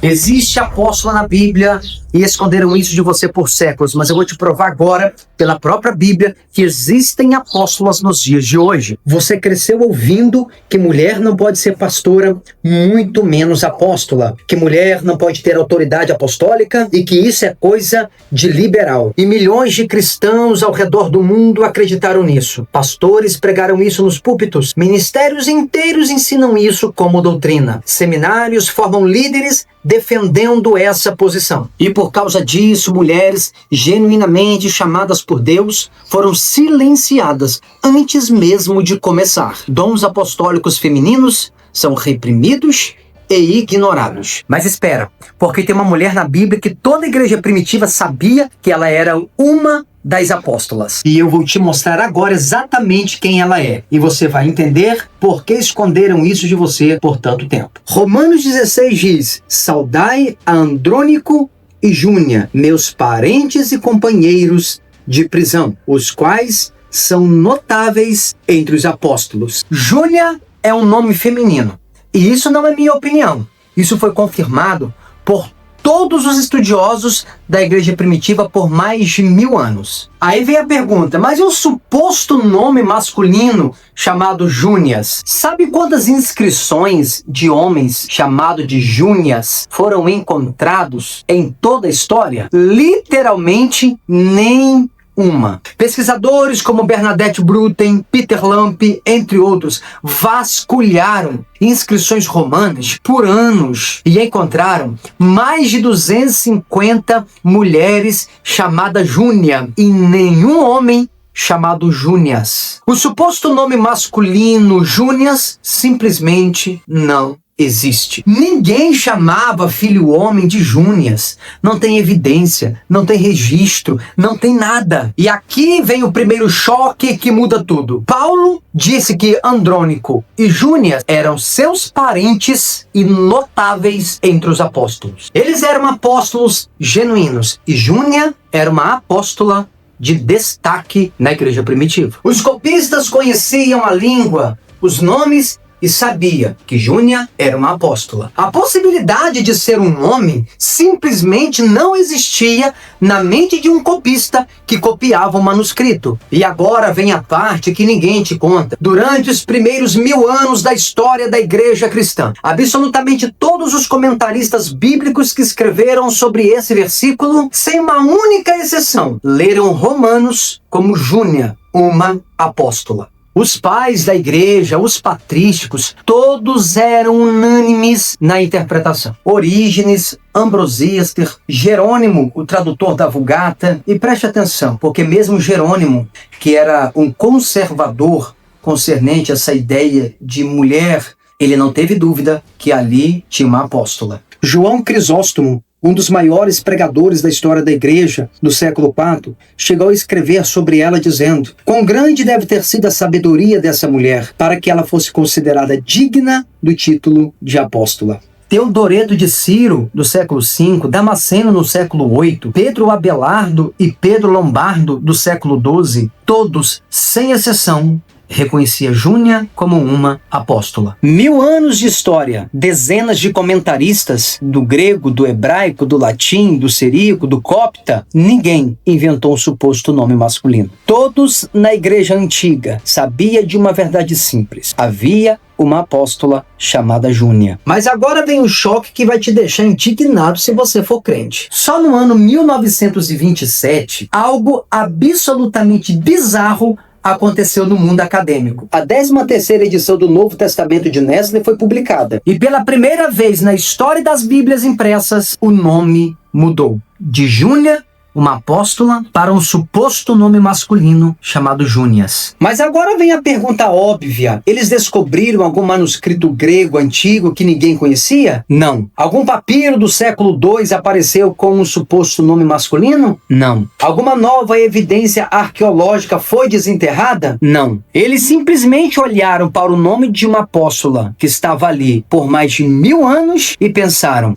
Existe apóstola na Bíblia e esconderam isso de você por séculos, mas eu vou te provar agora, pela própria Bíblia, que existem apóstolas nos dias de hoje. Você cresceu ouvindo que mulher não pode ser pastora, muito menos apóstola, que mulher não pode ter autoridade apostólica e que isso é coisa de liberal. E milhões de cristãos ao redor do mundo acreditaram nisso. Pastores pregaram isso nos púlpitos, ministérios inteiros ensinam isso como doutrina. Seminários formam líderes defendendo essa posição. E por causa disso, mulheres genuinamente chamadas por Deus foram silenciadas antes mesmo de começar. Dons apostólicos femininos são reprimidos e ignorados. Mas espera, porque tem uma mulher na Bíblia que toda a igreja primitiva sabia que ela era uma das apóstolas. E eu vou te mostrar agora exatamente quem ela é. E você vai entender por que esconderam isso de você por tanto tempo. Romanos 16 diz: saudai a Andrônico e Júnia, meus parentes e companheiros de prisão, os quais são notáveis entre os apóstolos. Júnia é um nome feminino. E isso não é minha opinião. Isso foi confirmado por todos os estudiosos da igreja primitiva por mais de 1000 anos. Aí vem a pergunta, mas e o suposto nome masculino chamado Júnias? Sabe quantas inscrições de homens chamados de Júnias foram encontrados em toda a história? Literalmente nenhuma. Pesquisadores como Bernadette Bruten, Peter Lamp, entre outros, vasculharam inscrições romanas por anos e encontraram mais de 250 mulheres chamadas Júnia e nenhum homem chamado Júnias. O suposto nome masculino Júnias simplesmente não existe. Ninguém chamava filho homem de Júnias. Não tem evidência, não tem registro, não tem nada. E aqui vem o primeiro choque que muda tudo. Paulo disse que Andrônico e Júnias eram seus parentes e notáveis entre os apóstolos. Eles eram apóstolos genuínos e Júnia era uma apóstola de destaque na igreja primitiva. Os copistas conheciam a língua, os nomes e sabia que Júnia era uma apóstola. A possibilidade de ser um homem simplesmente não existia na mente de um copista que copiava o manuscrito. E agora vem a parte que ninguém te conta. Durante os primeiros 1000 anos da história da igreja cristã, absolutamente todos os comentaristas bíblicos que escreveram sobre esse versículo, sem uma única exceção, leram Romanos como Júnia, uma apóstola. Os pais da igreja, os patrísticos, todos eram unânimes na interpretação. Orígenes, Ambrosiaster, Jerônimo, o tradutor da Vulgata. E preste atenção, porque mesmo Jerônimo, que era um conservador concernente a essa ideia de mulher, ele não teve dúvida que ali tinha uma apóstola. João Crisóstomo, um dos maiores pregadores da história da igreja do século IV, chegou a escrever sobre ela dizendo: quão grande deve ter sido a sabedoria dessa mulher para que ela fosse considerada digna do título de apóstola. Teodoreto de Ciro, do século V, Damasceno no século VIII, Pedro Abelardo e Pedro Lombardo, do século XII, todos, sem exceção, reconhecia Júnia como uma apóstola. 1000 anos de história, dezenas de comentaristas do grego, do hebraico, do latim, do siríaco, do copta, ninguém inventou um suposto nome masculino. Todos na igreja antiga sabiam de uma verdade simples: havia uma apóstola chamada Júnia. Mas agora vem um choque que vai te deixar indignado se você for crente. Só no ano 1927, algo absolutamente bizarro aconteceu no mundo acadêmico. A 13ª edição do Novo Testamento de Nestle foi publicada. E pela primeira vez na história das Bíblias impressas, o nome mudou. De Júnia, uma apóstola, para um suposto nome masculino chamado Júnias. Mas agora vem a pergunta óbvia: eles descobriram algum manuscrito grego antigo que ninguém conhecia? Não. Algum papiro do século II apareceu com um suposto nome masculino? Não. Alguma nova evidência arqueológica foi desenterrada? Não. Eles simplesmente olharam para o nome de uma apóstola que estava ali por mais de 1000 anos e pensaram: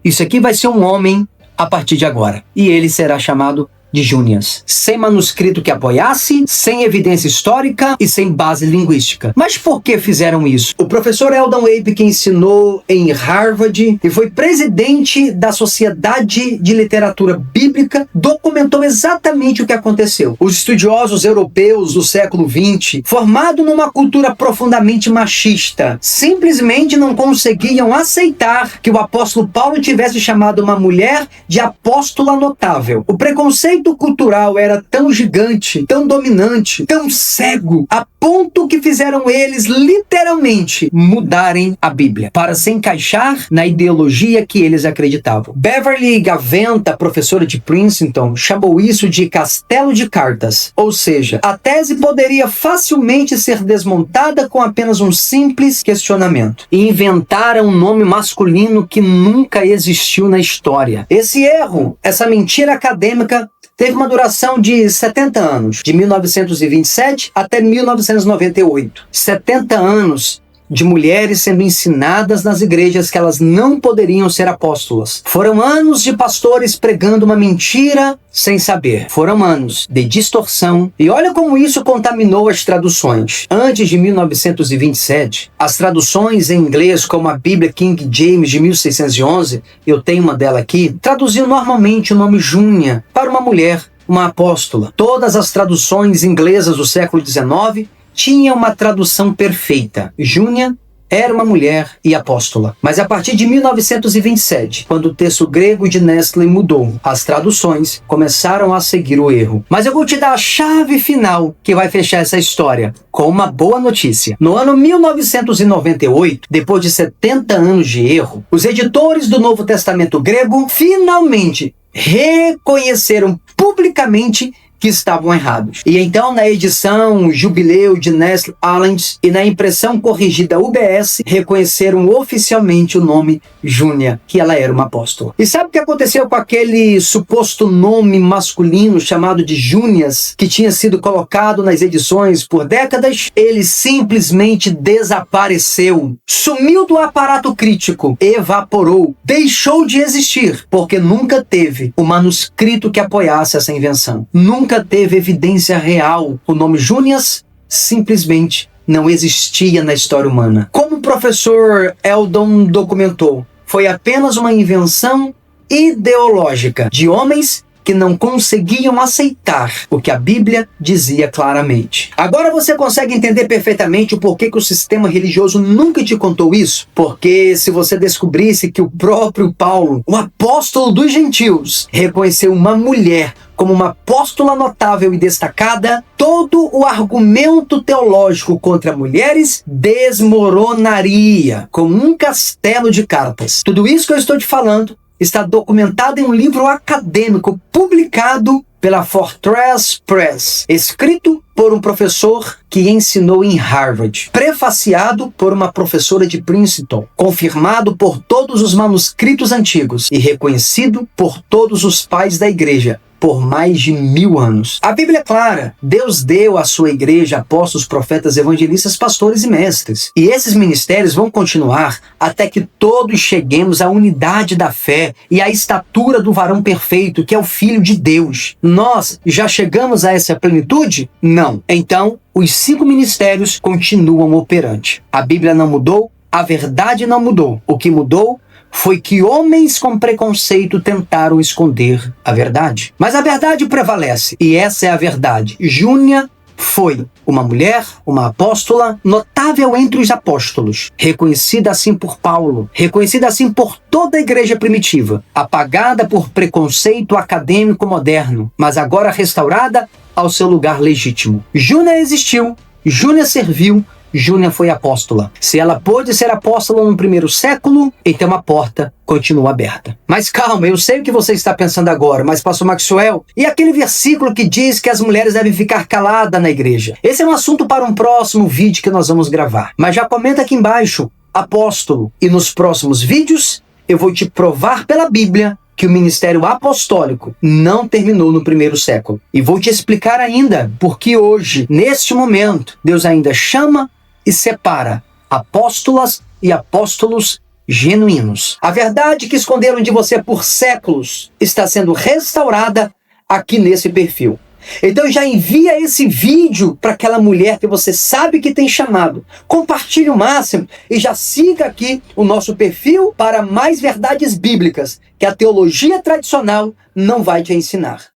isso aqui vai ser um homem a partir de agora. E ele será chamado de Júnias, sem manuscrito que apoiasse, sem evidência histórica e sem base linguística. Mas por que fizeram isso? O professor Eldon Ape, que ensinou em Harvard e foi presidente da Sociedade de Literatura Bíblica, documentou exatamente o que aconteceu. Os estudiosos europeus do século XX, formados numa cultura profundamente machista, simplesmente não conseguiam aceitar que o apóstolo Paulo tivesse chamado uma mulher de apóstola notável. O preconceito cultural era tão gigante, tão dominante, tão cego, a ponto que fizeram eles literalmente mudarem a Bíblia para se encaixar na ideologia que eles acreditavam. Beverly Gaventa, professora de Princeton, chamou isso de castelo de cartas, ou seja, a tese poderia facilmente ser desmontada com apenas um simples questionamento. E inventaram um nome masculino que nunca existiu na história. Esse erro, essa mentira acadêmica, teve uma duração de 70 anos, de 1927 até 1998. 70 anos de mulheres sendo ensinadas nas igrejas que elas não poderiam ser apóstolas. Foram anos de pastores pregando uma mentira sem saber. Foram anos de distorção. E olha como isso contaminou as traduções. Antes de 1927, as traduções em inglês, como a Bíblia King James de 1611, eu tenho uma dela aqui, traduziam normalmente o nome Júnia para uma mulher, uma apóstola. Todas as traduções inglesas do século XIX tinha uma tradução perfeita. Júnia era uma mulher e apóstola. Mas a partir de 1927, quando o texto grego de Nestle mudou, as traduções começaram a seguir o erro. Mas eu vou te dar a chave final que vai fechar essa história com uma boa notícia. No ano 1998, depois de 70 anos de erro, os editores do Novo Testamento grego finalmente reconheceram publicamente que estavam errados. E então, na edição Jubileu de Nestle Aland e na impressão corrigida UBS, reconheceram oficialmente o nome Júnia, que ela era uma apóstola. E sabe o que aconteceu com aquele suposto nome masculino chamado de Júnias, que tinha sido colocado nas edições por décadas? Ele simplesmente desapareceu, sumiu do aparato crítico, evaporou, deixou de existir, porque nunca teve o manuscrito que apoiasse essa invenção. Nunca teve evidência real. O nome Júnias simplesmente não existia na história humana. Como o professor Eldon documentou, foi apenas uma invenção ideológica de homens que não conseguiam aceitar o que a Bíblia dizia claramente. Agora você consegue entender perfeitamente o porquê que o sistema religioso nunca te contou isso? Porque se você descobrisse que o próprio Paulo, o apóstolo dos gentios, reconheceu uma mulher como uma apóstola notável e destacada, todo o argumento teológico contra mulheres desmoronaria como um castelo de cartas. Tudo isso que eu estou te falando está documentado em um livro acadêmico publicado pela Fortress Press, escrito por um professor que ensinou em Harvard, prefaciado por uma professora de Princeton, confirmado por todos os manuscritos antigos e reconhecido por todos os pais da igreja por mais de 1000 anos. A Bíblia é clara. Deus deu à sua igreja apóstolos, profetas, evangelistas, pastores e mestres. E esses ministérios vão continuar até que todos cheguemos à unidade da fé e à estatura do varão perfeito, que é o Filho de Deus. Nós já chegamos a essa plenitude? Não. Então, os 5 ministérios continuam operantes. A Bíblia não mudou, a verdade não mudou. O que mudou foi que homens com preconceito tentaram esconder a verdade. Mas a verdade prevalece, e essa é a verdade. Júnia foi uma mulher, uma apóstola notável entre os apóstolos, reconhecida assim por Paulo, reconhecida assim por toda a igreja primitiva, apagada por preconceito acadêmico moderno, mas agora restaurada ao seu lugar legítimo. Júnia existiu, Júnia serviu, Júnia foi apóstola. Se ela pôde ser apóstola no primeiro século, então a porta continua aberta. Mas calma, eu sei o que você está pensando agora, mas pastor Maxwell, e aquele versículo que diz que as mulheres devem ficar caladas na igreja? Esse é um assunto para um próximo vídeo que nós vamos gravar. Mas já comenta aqui embaixo, apóstolo, e nos próximos vídeos eu vou te provar pela Bíblia que o ministério apostólico não terminou no primeiro século. E vou te explicar ainda porque hoje, neste momento, Deus ainda chama e separa apóstolas e apóstolos genuínos. A verdade que esconderam de você por séculos está sendo restaurada aqui nesse perfil. Então já envia esse vídeo para aquela mulher que você sabe que tem chamado. Compartilhe o máximo e já siga aqui o nosso perfil para mais verdades bíblicas que a teologia tradicional não vai te ensinar.